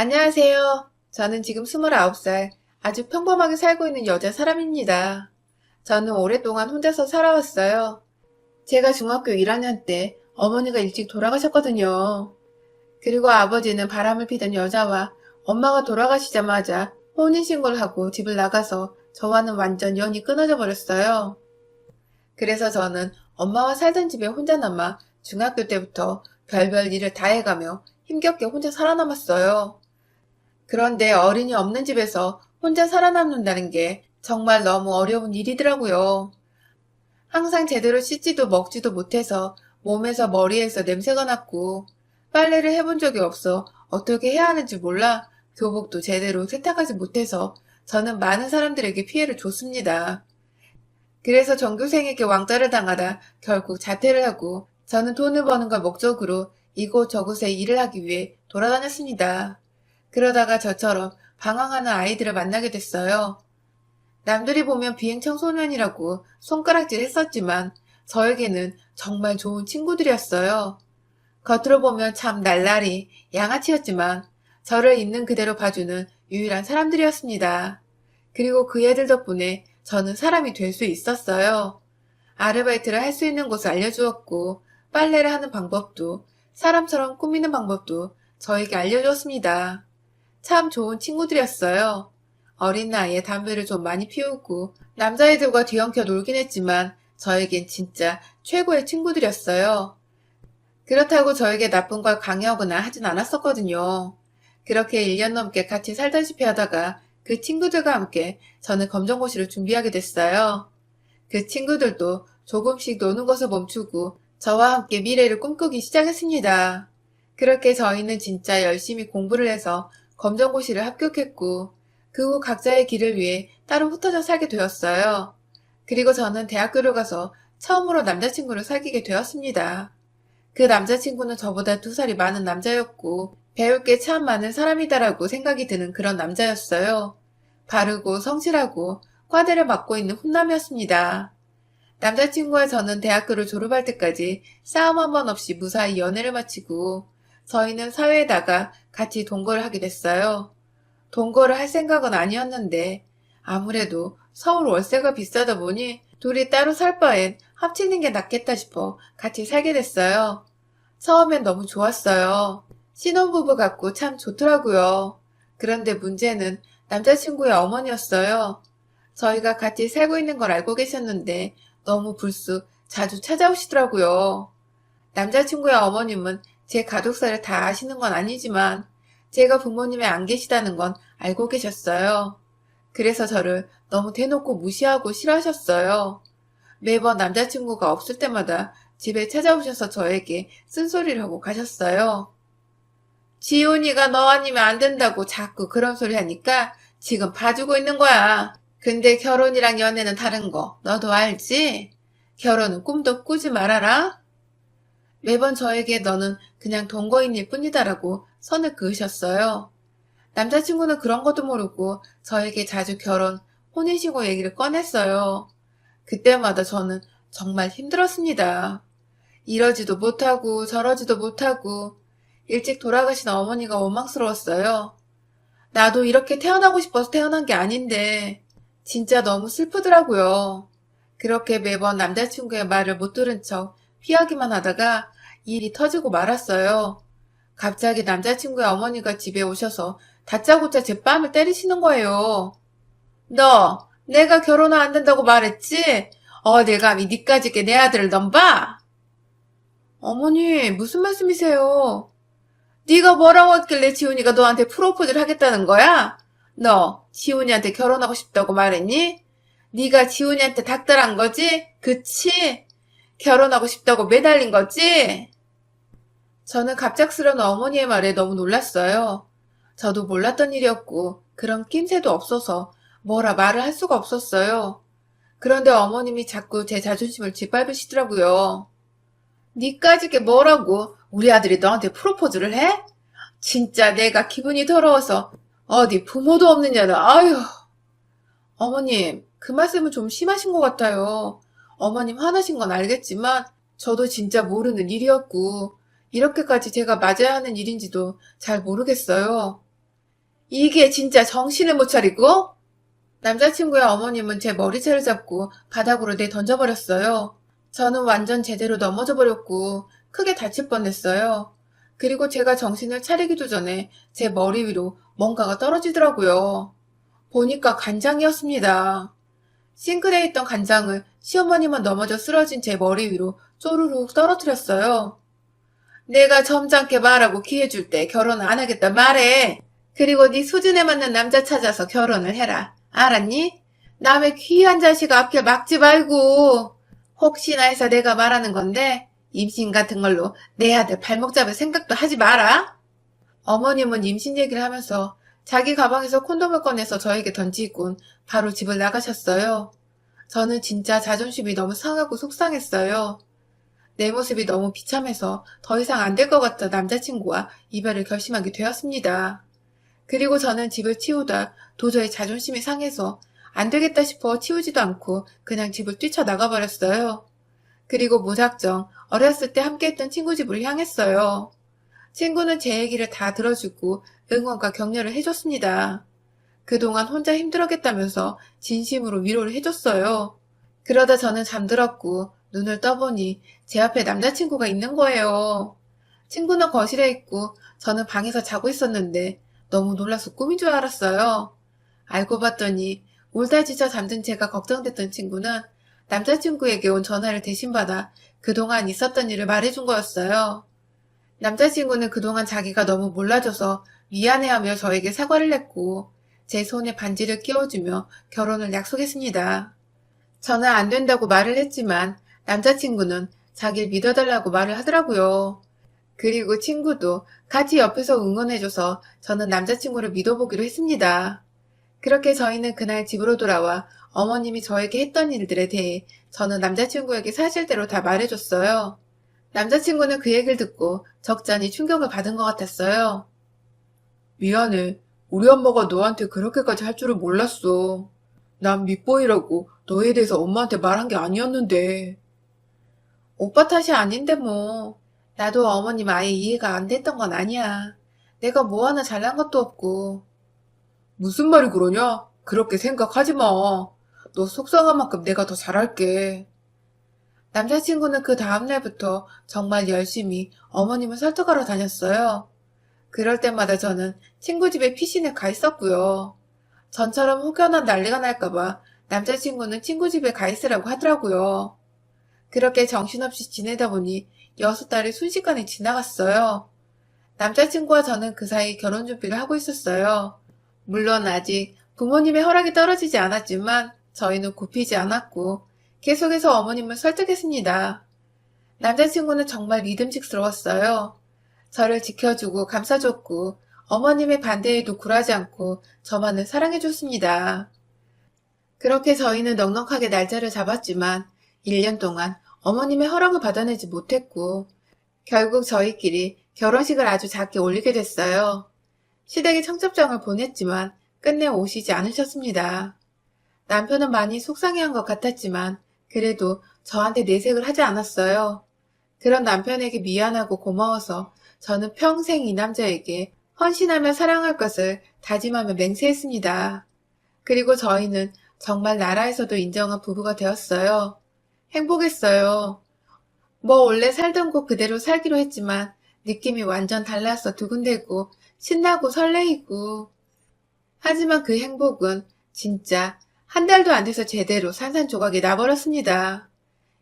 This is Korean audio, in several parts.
안녕하세요. 저는 지금 29살, 아주 평범하게 살고 있는 여자 사람입니다. 저는 오랫동안 혼자서 살아왔어요. 제가 중학교 1학년 때 어머니가 일찍 돌아가셨거든요. 그리고 아버지는 바람을 피던 여자와 엄마가 돌아가시자마자 혼인신고를 하고 집을 나가서 저와는 완전 연이 끊어져 버렸어요. 그래서 저는 엄마와 살던 집에 혼자 남아 중학교 때부터 별별 일을 다 해가며 힘겹게 혼자 살아남았어요. 그런데 어른이 없는 집에서 혼자 살아남는다는 게 정말 너무 어려운 일이더라고요. 항상 제대로 씻지도 먹지도 못해서 몸에서 머리에서 냄새가 났고 빨래를 해본 적이 없어 어떻게 해야 하는지 몰라 교복도 제대로 세탁하지 못해서 저는 많은 사람들에게 피해를 줬습니다. 그래서 전교생에게 왕따를 당하다 결국 자퇴를 하고 저는 돈을 버는 걸 목적으로 이곳저곳에 일을 하기 위해 돌아다녔습니다. 그러다가 저처럼 방황하는 아이들을 만나게 됐어요. 남들이 보면 비행 청소년이라고 손가락질 했었지만 저에게는 정말 좋은 친구들이었어요. 겉으로 보면 참 날라리, 양아치였지만 저를 있는 그대로 봐주는 유일한 사람들이었습니다. 그리고 그 애들 덕분에 저는 사람이 될 수 있었어요. 아르바이트를 할 수 있는 곳을 알려주었고 빨래를 하는 방법도 사람처럼 꾸미는 방법도 저에게 알려주었습니다. 참 좋은 친구들이었어요. 어린 나이에 담배를 좀 많이 피우고 남자애들과 뒤엉켜 놀긴 했지만 저에겐 진짜 최고의 친구들이었어요. 그렇다고 저에게 나쁜 걸 강요하거나 하진 않았었거든요. 그렇게 1년 넘게 같이 살다시피 하다가 그 친구들과 함께 저는 검정고시를 준비하게 됐어요. 그 친구들도 조금씩 노는 것을 멈추고 저와 함께 미래를 꿈꾸기 시작했습니다. 그렇게 저희는 진짜 열심히 공부를 해서 검정고시를 합격했고 그 후 각자의 길을 위해 따로 흩어져 살게 되었어요. 그리고 저는 대학교를 가서 처음으로 남자친구를 사귀게 되었습니다. 그 남자친구는 저보다 2살이 많은 남자였고 배울 게 참 많은 사람이다라고 생각이 드는 그런 남자였어요. 바르고 성실하고 과대를 맡고 있는 훈남이었습니다. 남자친구와 저는 대학교를 졸업할 때까지 싸움 한 번 없이 무사히 연애를 마치고 저희는 사회에 나가 같이 동거를 하게 됐어요. 동거를 할 생각은 아니었는데 아무래도 서울 월세가 비싸다 보니 둘이 따로 살 바엔 합치는 게 낫겠다 싶어 같이 살게 됐어요. 처음엔 너무 좋았어요. 신혼부부 같고 참 좋더라고요. 그런데 문제는 남자친구의 어머니였어요. 저희가 같이 살고 있는 걸 알고 계셨는데 너무 불쑥 자주 찾아오시더라고요. 남자친구의 어머님은 제 가족사를 다 아시는 건 아니지만 제가 부모님이 안 계시다는 건 알고 계셨어요. 그래서 저를 너무 대놓고 무시하고 싫어하셨어요. 매번 남자친구가 없을 때마다 집에 찾아오셔서 저에게 쓴소리를 하고 가셨어요. 지훈이가 너 아니면 안 된다고 자꾸 그런 소리 하니까 지금 봐주고 있는 거야. 근데 결혼이랑 연애는 다른 거 너도 알지? 결혼은 꿈도 꾸지 말아라. 매번 저에게 너는 그냥 동거인일 뿐이다라고 선을 그으셨어요. 남자친구는 그런 것도 모르고 저에게 자주 결혼, 혼인신고 얘기를 꺼냈어요. 그때마다 저는 정말 힘들었습니다. 이러지도 못하고 저러지도 못하고 일찍 돌아가신 어머니가 원망스러웠어요. 나도 이렇게 태어나고 싶어서 태어난 게 아닌데 진짜 너무 슬프더라고요. 그렇게 매번 남자친구의 말을 못 들은 척 피하기만 하다가 일이 터지고 말았어요. 갑자기 남자친구의 어머니가 집에 오셔서 다짜고짜 제 뺨을 때리시는 거예요. 너 내가 결혼은 안 된다고 말했지? 어딜 감히 니까짓 게 내 아들을 넘봐? 어머니 무슨 말씀이세요? 네가 뭐라고 했길래 지훈이가 너한테 프로포즈를 하겠다는 거야? 너 지훈이한테 결혼하고 싶다고 말했니? 네가 지훈이한테 닥달한 거지? 그치? 결혼하고 싶다고 매달린 거지? 저는 갑작스러운 어머니의 말에 너무 놀랐어요. 저도 몰랐던 일이었고 그런 낌새도 없어서 뭐라 말을 할 수가 없었어요. 그런데 어머님이 자꾸 제 자존심을 짓밟으시더라고요. 니까짓 게 뭐라고 우리 아들이 너한테 프로포즈를 해? 진짜 내가 기분이 더러워서 어디 부모도 없는 년을 아유. 어머님 그 말씀은 좀 심하신 것 같아요. 어머님 화나신 건 알겠지만 저도 진짜 모르는 일이었고 이렇게까지 제가 맞아야 하는 일인지도 잘 모르겠어요. 이게 진짜 정신을 못 차리고? 남자친구의 어머님은 제 머리채를 잡고 바닥으로 내던져버렸어요. 저는 완전 제대로 넘어져 버렸고 크게 다칠 뻔했어요. 그리고 제가 정신을 차리기도 전에 제 머리 위로 뭔가가 떨어지더라고요. 보니까 간장이었습니다. 싱크대에 있던 간장을 시어머님은 넘어져 쓰러진 제 머리 위로 쪼르륵 떨어뜨렸어요. 내가 점잖게 말하고 기회 줄 때 결혼 안 하겠다 말해. 그리고 네 수준에 맞는 남자 찾아서 결혼을 해라. 알았니? 남의 귀한 자식 앞길 막지 말고. 혹시나 해서 내가 말하는 건데 임신 같은 걸로 내 아들 발목 잡을 생각도 하지 마라. 어머님은 임신 얘기를 하면서 자기 가방에서 콘돔을 꺼내서 저에게 던지고 바로 집을 나가셨어요. 저는 진짜 자존심이 너무 상하고 속상했어요. 내 모습이 너무 비참해서 더 이상 안 될 것 같아 남자친구와 이별을 결심하게 되었습니다. 그리고 저는 집을 치우다 도저히 자존심이 상해서 안 되겠다 싶어 치우지도 않고 그냥 집을 뛰쳐나가 버렸어요. 그리고 무작정 어렸을 때 함께했던 친구 집으로 향했어요. 친구는 제 얘기를 다 들어주고 응원과 격려를 해줬습니다. 그동안 혼자 힘들었겠다면서 진심으로 위로를 해줬어요. 그러다 저는 잠들었고 눈을 떠보니 제 앞에 남자친구가 있는 거예요. 친구는 거실에 있고 저는 방에서 자고 있었는데 너무 놀라서 꿈인 줄 알았어요. 알고 봤더니 울다 지쳐 잠든 제가 걱정됐던 친구는 남자친구에게 온 전화를 대신 받아 그동안 있었던 일을 말해준 거였어요. 남자친구는 그동안 자기가 너무 몰라줘서 미안해하며 저에게 사과를 했고 제 손에 반지를 끼워주며 결혼을 약속했습니다. 저는 안 된다고 말을 했지만 남자친구는 자기를 믿어달라고 말을 하더라고요. 그리고 친구도 같이 옆에서 응원해줘서 저는 남자친구를 믿어보기로 했습니다. 그렇게 저희는 그날 집으로 돌아와 어머님이 저에게 했던 일들에 대해 저는 남자친구에게 사실대로 다 말해줬어요. 남자친구는 그 얘기를 듣고 적잖이 충격을 받은 것 같았어요. 미안해. 우리 엄마가 너한테 그렇게까지 할 줄은 몰랐어. 난 밑보이라고 너에 대해서 엄마한테 말한 게 아니었는데. 오빠 탓이 아닌데 뭐. 나도 어머님 아예 이해가 안 됐던 건 아니야. 내가 뭐 하나 잘난 것도 없고. 무슨 말이 그러냐? 그렇게 생각하지 마. 너 속상한 만큼 내가 더 잘할게. 남자친구는 그 다음날부터 정말 열심히 어머님을 설득하러 다녔어요. 그럴 때마다 저는 친구 집에 피신에 가 있었고요. 전처럼 혹여나 난리가 날까봐 남자친구는 친구 집에 가 있으라고 하더라고요. 그렇게 정신없이 지내다 보니 6달이 순식간에 지나갔어요. 남자친구와 저는 그 사이 결혼 준비를 하고 있었어요. 물론 아직 부모님의 허락이 떨어지지 않았지만 저희는 굽히지 않았고 계속해서 어머님을 설득했습니다. 남자친구는 정말 믿음직스러웠어요. 저를 지켜주고 감싸줬고 어머님의 반대에도 굴하지 않고 저만을 사랑해줬습니다. 그렇게 저희는 넉넉하게 날짜를 잡았지만 1년 동안 어머님의 허락을 받아내지 못했고 결국 저희끼리 결혼식을 아주 작게 올리게 됐어요. 시댁에 청첩장을 보냈지만 끝내 오시지 않으셨습니다. 남편은 많이 속상해한 것 같았지만 그래도 저한테 내색을 하지 않았어요. 그런 남편에게 미안하고 고마워서 저는 평생 이 남자에게 헌신하며 사랑할 것을 다짐하며 맹세했습니다. 그리고 저희는 정말 나라에서도 인정한 부부가 되었어요. 행복했어요. 뭐 원래 살던 곳 그대로 살기로 했지만 느낌이 완전 달라서 두근대고 신나고 설레이고. 하지만 그 행복은 진짜 한 달도 안 돼서 제대로 산산조각이 나버렸습니다.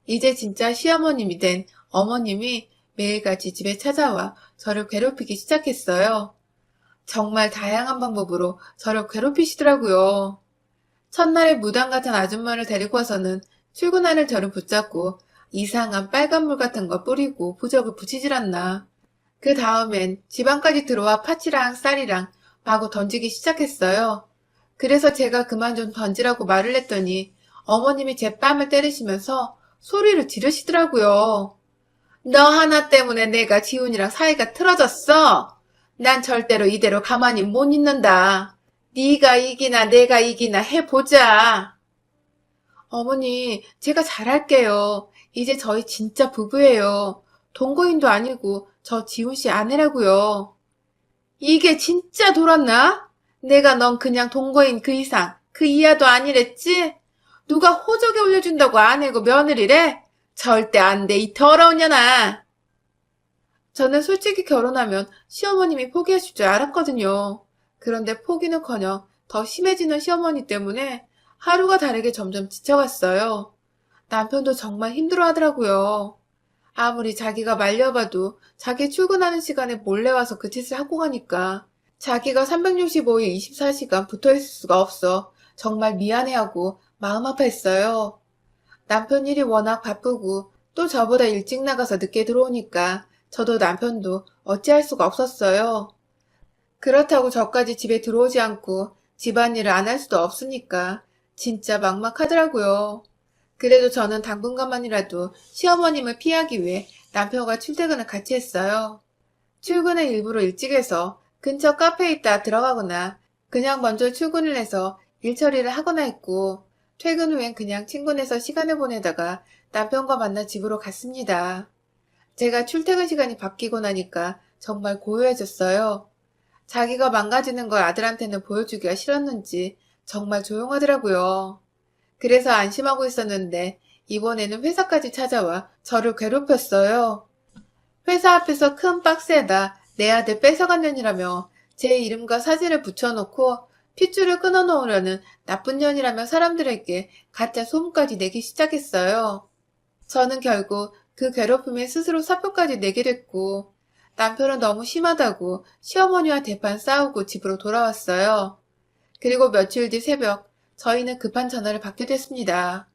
이제 진짜 시어머님이 된 어머님이 매일같이 집에 찾아와 저를 괴롭히기 시작했어요. 정말 다양한 방법으로 저를 괴롭히시더라고요. 첫날에 무당 같은 아줌마를 데리고 와서는 출근하는 저를 붙잡고 이상한 빨간물 같은 거 뿌리고 부적을 붙이질 않나. 그 다음엔 집안까지 들어와 파치랑 쌀이랑 마구 던지기 시작했어요. 그래서 제가 그만 좀 던지라고 말을 했더니 어머님이 제 뺨을 때리시면서 소리를 지르시더라고요. 너 하나 때문에 내가 지훈이랑 사이가 틀어졌어? 난 절대로 이대로 가만히 못 있는다. 네가 이기나 내가 이기나 해보자. 어머니, 제가 잘할게요. 이제 저희 진짜 부부예요. 동거인도 아니고 저 지훈 씨 아내라고요. 이게 진짜 돌았나? 내가 넌 그냥 동거인 그 이상, 그 이하도 아니랬지? 누가 호적에 올려준다고 아내고 며느리래? 절대 안 돼, 이 더러운 년아. 저는 솔직히 결혼하면 시어머님이 포기하실 줄 알았거든요. 그런데 포기는커녕 더 심해지는 시어머니 때문에 하루가 다르게 점점 지쳐갔어요. 남편도 정말 힘들어 하더라고요. 아무리 자기가 말려봐도 자기 출근하는 시간에 몰래 와서 그 짓을 하고 가니까 자기가 365일 24시간 붙어 있을 수가 없어 정말 미안해하고 마음 아파했어요. 남편 일이 워낙 바쁘고 또 저보다 일찍 나가서 늦게 들어오니까 저도 남편도 어찌할 수가 없었어요. 그렇다고 저까지 집에 들어오지 않고 집안일을 안 할 수도 없으니까 진짜 막막하더라고요. 그래도 저는 당분간만이라도 시어머님을 피하기 위해 남편과 출퇴근을 같이 했어요. 출근을 일부러 일찍 해서 근처 카페에 있다 들어가거나 그냥 먼저 출근을 해서 일 처리를 하거나 했고 퇴근 후엔 그냥 친구네서 시간을 보내다가 남편과 만나 집으로 갔습니다. 제가 출퇴근 시간이 바뀌고 나니까 정말 고요해졌어요. 자기가 망가지는 걸 아들한테는 보여주기가 싫었는지 정말 조용하더라고요. 그래서 안심하고 있었는데 이번에는 회사까지 찾아와 저를 괴롭혔어요. 회사 앞에서 큰 박스에다 내 아들 뺏어간 년이라며 제 이름과 사진을 붙여놓고 핏줄을 끊어놓으려는 나쁜 년이라며 사람들에게 가짜 소문까지 내기 시작했어요. 저는 결국 그 괴롭힘에 스스로 사표까지 내게 됐고 남편은 너무 심하다고 시어머니와 대판 싸우고 집으로 돌아왔어요. 그리고 며칠 뒤 새벽 저희는 급한 전화를 받게 됐습니다.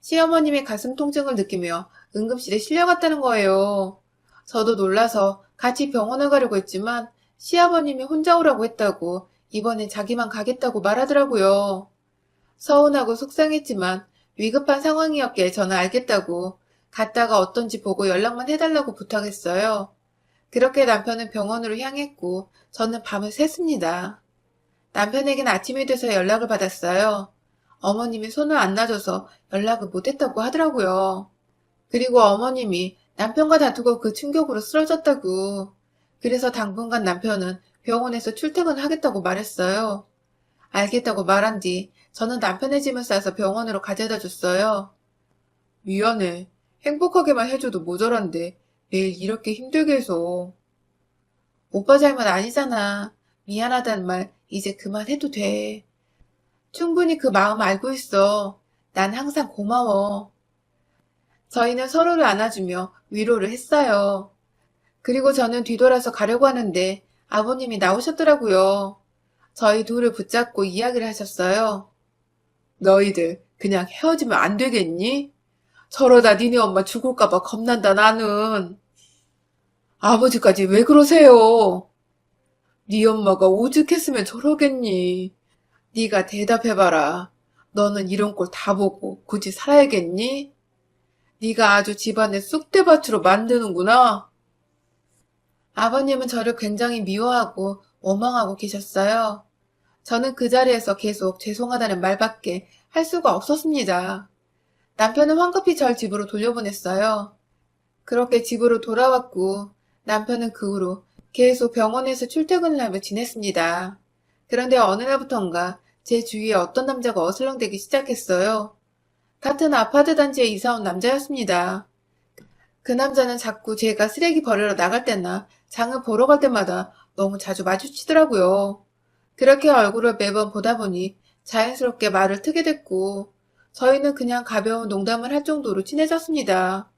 시어머님이 가슴 통증을 느끼며 응급실에 실려갔다는 거예요. 저도 놀라서 같이 병원을 가려고 했지만 시아버님이 혼자 오라고 했다고 이번엔 자기만 가겠다고 말하더라고요. 서운하고 속상했지만 위급한 상황이었기에 저는 알겠다고 갔다가 어떤지 보고 연락만 해달라고 부탁했어요. 그렇게 남편은 병원으로 향했고 저는 밤을 샜습니다. 남편에겐 아침이 돼서 연락을 받았어요. 어머님이 손을 안 놔줘서 연락을 못했다고 하더라고요. 그리고 어머님이 남편과 다투고 그 충격으로 쓰러졌다고. 그래서 당분간 남편은 병원에서 출퇴근을 하겠다고 말했어요. 알겠다고 말한 뒤 저는 남편의 짐을 싸서 병원으로 가져다 줬어요. 미안해. 행복하게만 해줘도 모자란데 매일 이렇게 힘들게 해서. 오빠 잘못 아니잖아. 미안하다는 말 이제 그만해도 돼. 충분히 그 마음 알고 있어. 난 항상 고마워. 저희는 서로를 안아주며 위로를 했어요. 그리고 저는 뒤돌아서 가려고 하는데 아버님이 나오셨더라고요. 저희 둘을 붙잡고 이야기를 하셨어요. 너희들 그냥 헤어지면 안 되겠니? 저러다 니네 엄마 죽을까봐 겁난다 나는. 아버지까지 왜 그러세요? 네 엄마가 오죽했으면 저러겠니? 네가 대답해봐라. 너는 이런 꼴 다 보고 굳이 살아야겠니? 네가 아주 집안의 쑥대밭으로 만드는구나. 아버님은 저를 굉장히 미워하고 원망하고 계셨어요. 저는 그 자리에서 계속 죄송하다는 말밖에 할 수가 없었습니다. 남편은 황급히 절 집으로 돌려보냈어요. 그렇게 집으로 돌아왔고 남편은 그 후로 계속 병원에서 출퇴근을 하며 지냈습니다. 그런데 어느 날부턴가 제 주위에 어떤 남자가 어슬렁대기 시작했어요. 같은 아파트 단지에 이사 온 남자였습니다. 그 남자는 자꾸 제가 쓰레기 버리러 나갈 때나 장을 보러 갈 때마다 너무 자주 마주치더라고요. 그렇게 얼굴을 매번 보다 보니 자연스럽게 말을 트게 됐고 저희는 그냥 가벼운 농담을 할 정도로 친해졌습니다.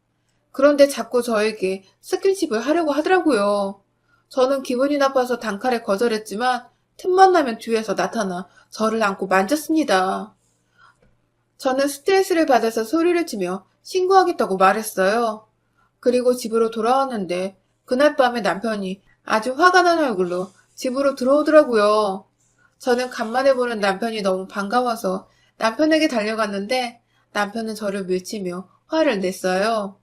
그런데 자꾸 저에게 스킨십을 하려고 하더라고요. 저는 기분이 나빠서 단칼에 거절했지만 틈만 나면 뒤에서 나타나 저를 안고 만졌습니다. 저는 스트레스를 받아서 소리를 치며 신고하겠다고 말했어요. 그리고 집으로 돌아왔는데 그날 밤에 남편이 아주 화가 난 얼굴로 집으로 들어오더라고요. 저는 간만에 보는 남편이 너무 반가워서 남편에게 달려갔는데 남편은 저를 밀치며 화를 냈어요.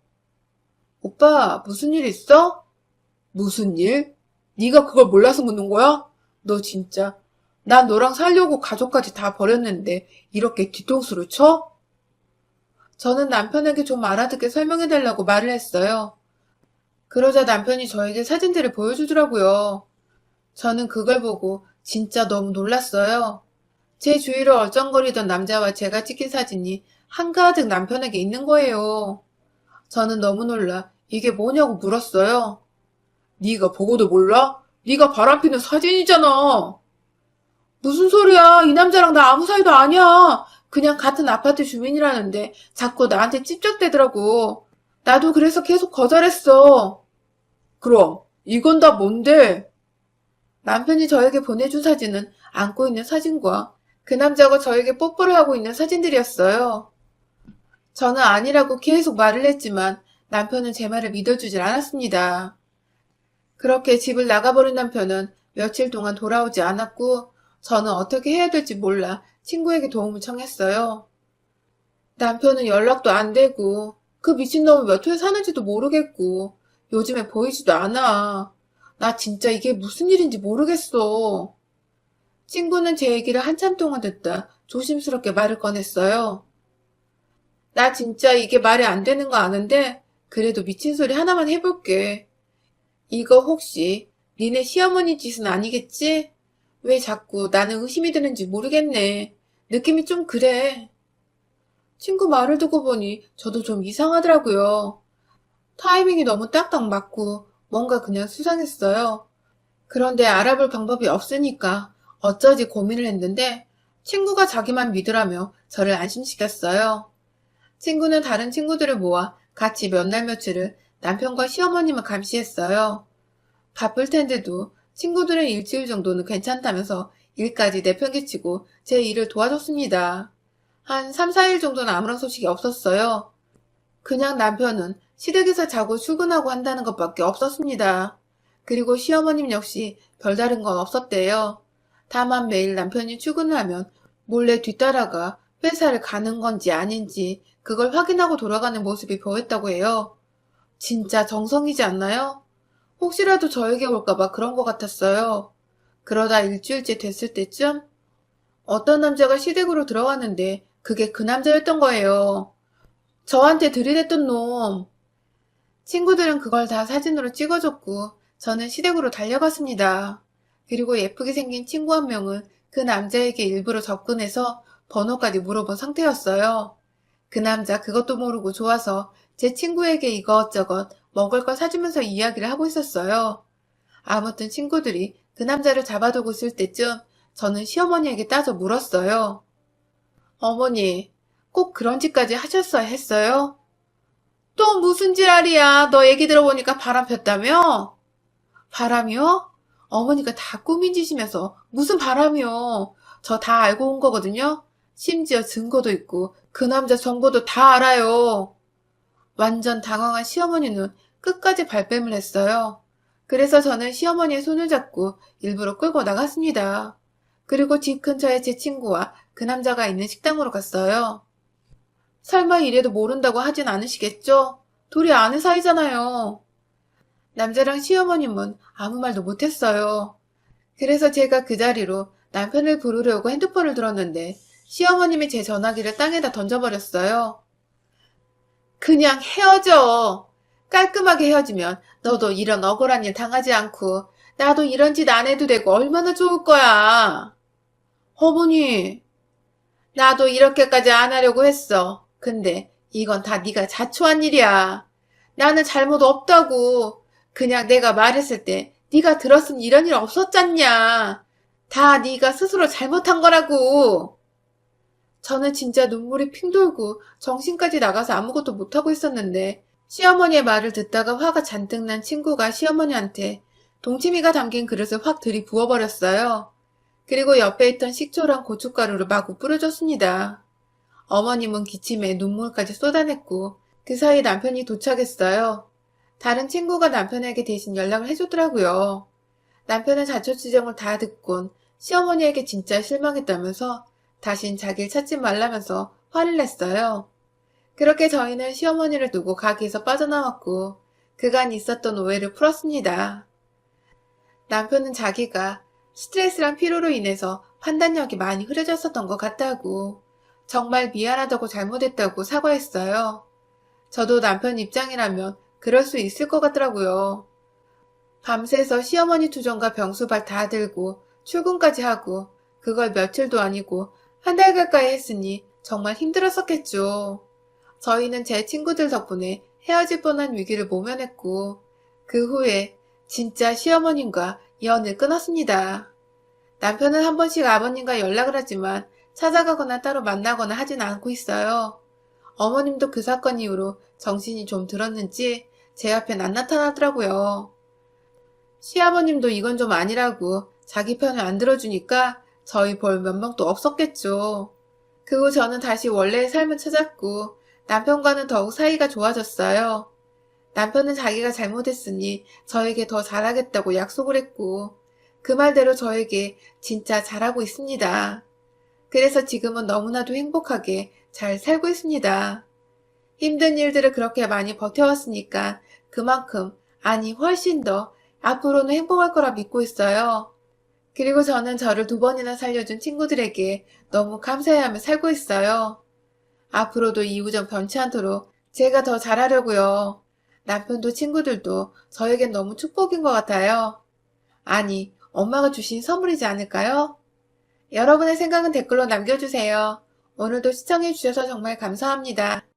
오빠, 무슨 일 있어? 무슨 일? 네가 그걸 몰라서 묻는 거야? 너 진짜. 난 너랑 살려고 가족까지 다 버렸는데 이렇게 뒤통수를 쳐? 저는 남편에게 좀 알아듣게 설명해달라고 말을 했어요. 그러자 남편이 저에게 사진들을 보여주더라고요. 저는 그걸 보고 진짜 너무 놀랐어요. 제 주위를 얼쩡거리던 남자와 제가 찍힌 사진이 한가득 남편에게 있는 거예요. 저는 너무 놀라 이게 뭐냐고 물었어요. 네가 보고도 몰라? 네가 바람피는 사진이잖아. 무슨 소리야? 이 남자랑 나 아무 사이도 아니야. 그냥 같은 아파트 주민이라는데 자꾸 나한테 찝쩍대더라고. 나도 그래서 계속 거절했어. 그럼 이건 다 뭔데? 남편이 저에게 보내준 사진은 안고 있는 사진과 그 남자가 저에게 뽀뽀를 하고 있는 사진들이었어요. 저는 아니라고 계속 말을 했지만 남편은 제 말을 믿어주질 않았습니다. 그렇게 집을 나가버린 남편은 며칠 동안 돌아오지 않았고 저는 어떻게 해야 될지 몰라 친구에게 도움을 청했어요. 남편은 연락도 안 되고 그 미친놈은 몇 호에 사는지도 모르겠고 요즘에 보이지도 않아. 나 진짜 이게 무슨 일인지 모르겠어. 친구는 제 얘기를 한참 동안 듣다 조심스럽게 말을 꺼냈어요. 나 진짜 이게 말이 안 되는 거 아는데 그래도 미친 소리 하나만 해볼게. 이거 혹시 니네 시어머니 짓은 아니겠지? 왜 자꾸 나는 의심이 드는지 모르겠네. 느낌이 좀 그래. 친구 말을 듣고 보니 저도 좀 이상하더라고요. 타이밍이 너무 딱딱 맞고 뭔가 그냥 수상했어요. 그런데 알아볼 방법이 없으니까 어쩌지 고민을 했는데 친구가 자기만 믿으라며 저를 안심시켰어요. 친구는 다른 친구들을 모아 같이 몇 날 며칠을 남편과 시어머님을 감시했어요. 바쁠 텐데도 친구들은 일주일 정도는 괜찮다면서 일까지 내팽개치고 제 일을 도와줬습니다. 한 3, 4일 정도는 아무런 소식이 없었어요. 그냥 남편은 시댁에서 자고 출근하고 한다는 것밖에 없었습니다. 그리고 시어머님 역시 별다른 건 없었대요. 다만 매일 남편이 출근을 하면 몰래 뒤따라가 회사를 가는 건지 아닌지 그걸 확인하고 돌아가는 모습이 보였다고 해요. 진짜 정성이지 않나요? 혹시라도 저에게 올까봐 그런 것 같았어요. 그러다 일주일째 됐을 때쯤 어떤 남자가 시댁으로 들어왔는데 그게 그 남자였던 거예요. 저한테 들이댔던 놈. 친구들은 그걸 다 사진으로 찍어줬고 저는 시댁으로 달려갔습니다. 그리고 예쁘게 생긴 친구 한 명은 그 남자에게 일부러 접근해서 번호까지 물어본 상태였어요. 그 남자 그것도 모르고 좋아서 제 친구에게 이것저것 먹을 거 사주면서 이야기를 하고 있었어요. 아무튼 친구들이 그 남자를 잡아두고 있을 때쯤 저는 시어머니에게 따져 물었어요. 어머니, 꼭 그런 짓까지 하셨어야 했어요? 또 무슨 지랄이야. 너 얘기 들어보니까 바람 폈다며? 바람이요? 어머니가 다 꾸민 짓이면서 무슨 바람이요. 저 다 알고 온 거거든요. 심지어 증거도 있고 그 남자 정보도 다 알아요. 완전 당황한 시어머니는 끝까지 발뺌을 했어요. 그래서 저는 시어머니의 손을 잡고 일부러 끌고 나갔습니다. 그리고 집 근처에 제 친구와 그 남자가 있는 식당으로 갔어요. 설마 이래도 모른다고 하진 않으시겠죠? 둘이 아는 사이잖아요. 남자랑 시어머님은 아무 말도 못했어요. 그래서 제가 그 자리로 남편을 부르려고 핸드폰을 들었는데 시어머님이 제 전화기를 땅에다 던져버렸어요. 그냥 헤어져. 깔끔하게 헤어지면 너도 이런 억울한 일 당하지 않고 나도 이런 짓 안 해도 되고 얼마나 좋을 거야. 어머니, 나도 이렇게까지 안 하려고 했어. 근데 이건 다 네가 자초한 일이야. 나는 잘못 없다고. 그냥 내가 말했을 때 네가 들었으면 이런 일 없었잖냐. 다 네가 스스로 잘못한 거라고. 저는 진짜 눈물이 핑 돌고 정신까지 나가서 아무것도 못하고 있었는데 시어머니의 말을 듣다가 화가 잔뜩 난 친구가 시어머니한테 동치미가 담긴 그릇을 확 들이부어버렸어요. 그리고 옆에 있던 식초랑 고춧가루를 마구 뿌려줬습니다. 어머님은 기침에 눈물까지 쏟아냈고 그 사이 남편이 도착했어요. 다른 친구가 남편에게 대신 연락을 해줬더라고요. 남편은 자초지종을 다 듣곤 시어머니에게 진짜 실망했다면서 다신 자기를 찾지 말라면서 화를 냈어요. 그렇게 저희는 시어머니를 두고 가게에서 빠져나왔고 그간 있었던 오해를 풀었습니다. 남편은 자기가 스트레스랑 피로로 인해서 판단력이 많이 흐려졌었던 것 같다고 정말 미안하다고 잘못했다고 사과했어요. 저도 남편 입장이라면 그럴 수 있을 것 같더라고요. 밤새서 시어머니 투정과 병수발 다 들고 출근까지 하고 그걸 며칠도 아니고 한 달 가까이 했으니 정말 힘들었었겠죠. 저희는 제 친구들 덕분에 헤어질 뻔한 위기를 모면했고 그 후에 진짜 시어머님과 연을 끊었습니다. 남편은 한 번씩 아버님과 연락을 하지만 찾아가거나 따로 만나거나 하진 않고 있어요. 어머님도 그 사건 이후로 정신이 좀 들었는지 제 앞엔 안 나타나더라고요. 시아버님도 이건 좀 아니라고 자기 편을 안 들어주니까 저희 볼 면목도 없었겠죠. 그 후 저는 다시 원래의 삶을 찾았고 남편과는 더욱 사이가 좋아졌어요. 남편은 자기가 잘못했으니 저에게 더 잘하겠다고 약속을 했고 그 말대로 저에게 진짜 잘하고 있습니다. 그래서 지금은 너무나도 행복하게 잘 살고 있습니다. 힘든 일들을 그렇게 많이 버텨왔으니까 그만큼, 아니 훨씬 더 앞으로는 행복할 거라 믿고 있어요. 그리고 저는 저를 2번이나 살려준 친구들에게 너무 감사해하며 살고 있어요. 앞으로도 이 우정 변치 않도록 제가 더 잘하려고요. 남편도 친구들도 저에겐 너무 축복인 것 같아요. 아니, 엄마가 주신 선물이지 않을까요? 여러분의 생각은 댓글로 남겨주세요. 오늘도 시청해주셔서 정말 감사합니다.